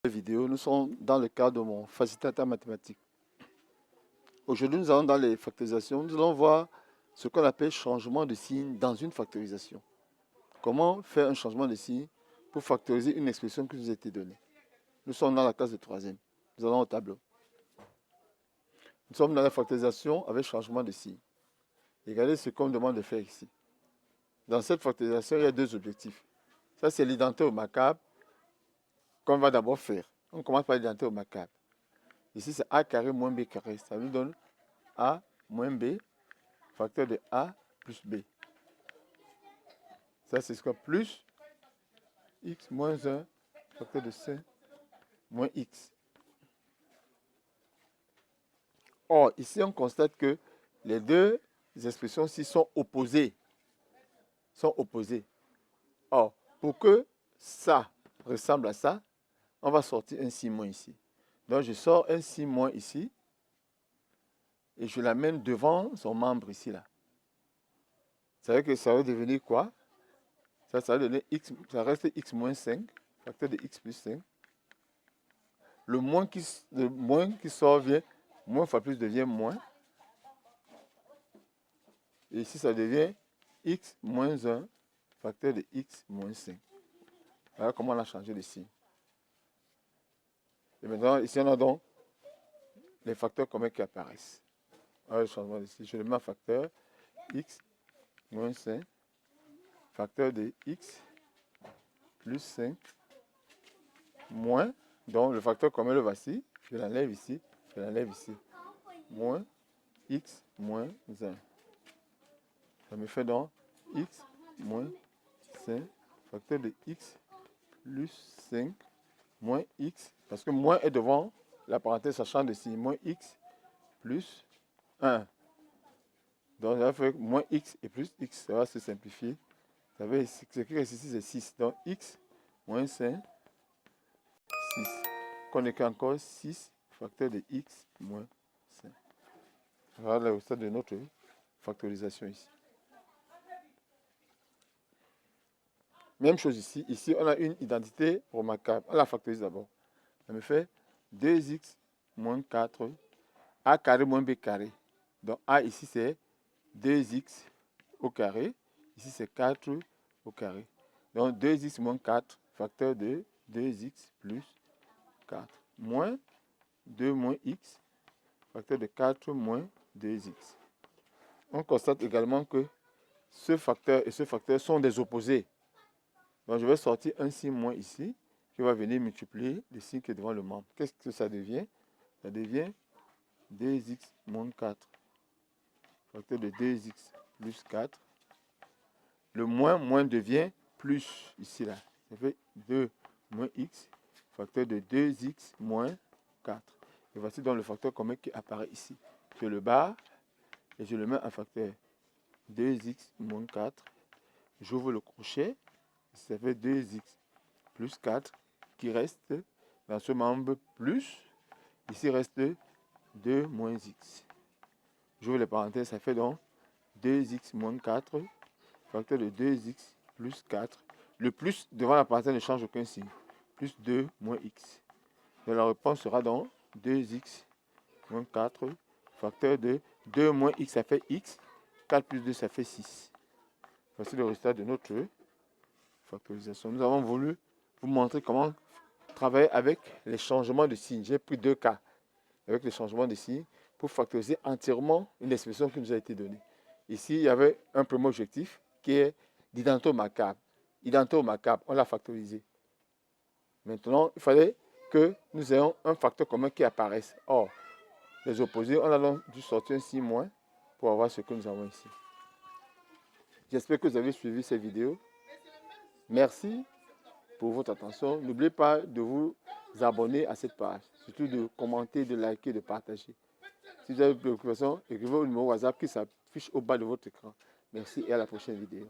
Vidéo, nous sommes dans le cadre de mon facilitateur mathématique. Aujourd'hui, nous allons dans les factorisations. Nous allons voir ce qu'on appelle changement de signe dans une factorisation. Comment faire un changement de signe pour factoriser une expression qui nous a été donnée. Nous sommes dans la classe de 3e. Nous allons au tableau. Nous sommes dans la factorisation avec changement de signe. Regardez ce qu'on me demande de faire ici. Dans cette factorisation, il y a deux objectifs. Ça, c'est l'identité au macabre qu'on va d'abord faire. On commence par l'identité au macabre. Ici, c'est a carré moins b carré. Ça nous donne a moins b, facteur de a plus b. Ça, c'est ce qu'on plus x moins 1, facteur de c moins x. Or, ici, on constate que les deux expressions-ci sont opposées. Or, pour que ça ressemble à ça, on va sortir un signe moins ici. Donc, je sors un signe moins ici et je l'amène devant son membre ici, là. Ça veut dire que ça va devenir quoi? Ça va donner x, ça reste x moins 5, facteur de x plus 5. Le moins qui sort vient, moins fois plus devient moins. Et ici, ça devient x moins 1, facteur de x moins 5. Voilà comment on a changé de signe. Et maintenant, ici, on a donc les facteurs communs qui apparaissent. Alors, le changement de signe, je le mets en facteur x moins 5, facteur de x plus 5, moins, donc le facteur commun le voici, je l'enlève ici, moins x moins 1. Ça me fait donc x moins 5, facteur de x plus 5, moins x, parce que moins est devant la parenthèse, ça change de signe, moins x plus 1. Donc ça va faire moins x et plus x, ça va se simplifier. Ça veut dire ce qui reste ici, c'est 6. Donc x moins 5, 6. Qu'on écrit encore 6, facteur de x moins 5. Voilà le résultat de notre factorisation ici. Même chose ici. Ici, on a une identité remarquable. On la factorise d'abord. Ça me fait 2x moins 4, a carré moins b carré. Donc a ici, c'est 2x au carré. Ici, c'est 4 au carré. Donc 2x moins 4, facteur de 2x plus 4. Moins 2 moins x, facteur de 4 moins 2x. On constate également que ce facteur et ce facteur sont des opposés. Donc je vais sortir un signe moins ici, qui va venir multiplier le signe qui est devant le membre. Qu'est-ce que ça devient? Ça devient 2x moins 4, facteur de 2x plus 4. Le moins devient plus ici là. Ça fait 2 moins x, facteur de 2x moins 4. Et voici donc le facteur commun qui apparaît ici. Je le barre et je le mets en facteur 2x moins 4. J'ouvre le crochet. Ça fait 2x plus 4 qui reste dans ce membre plus. Ici reste 2 moins x. J'ouvre les parenthèses, ça fait donc 2x moins 4, facteur de 2x plus 4. Le plus devant la parenthèse ne change aucun signe. Plus 2 moins x. Et la réponse sera donc 2x moins 4, facteur de 2 moins x, ça fait x. 4 plus 2, ça fait 6. Voici le résultat de notre factorisation. Nous avons voulu vous montrer comment travailler avec les changements de signes. J'ai pris deux cas avec les changements de signes pour factoriser entièrement une expression qui nous a été donnée. Ici, il y avait un premier objectif qui est l'identité au macabre. L'identité au macabre, on l'a factorisé. Maintenant, il fallait que nous ayons un facteur commun qui apparaisse. Or, les opposés, on a donc dû sortir un signe moins pour avoir ce que nous avons ici. J'espère que vous avez suivi cette vidéo. Merci pour votre attention. N'oubliez pas de vous abonner à cette page. Surtout de commenter, de liker, de partager. Si vous avez des préoccupations, écrivez au numéro WhatsApp qui s'affiche au bas de votre écran. Merci et à la prochaine vidéo.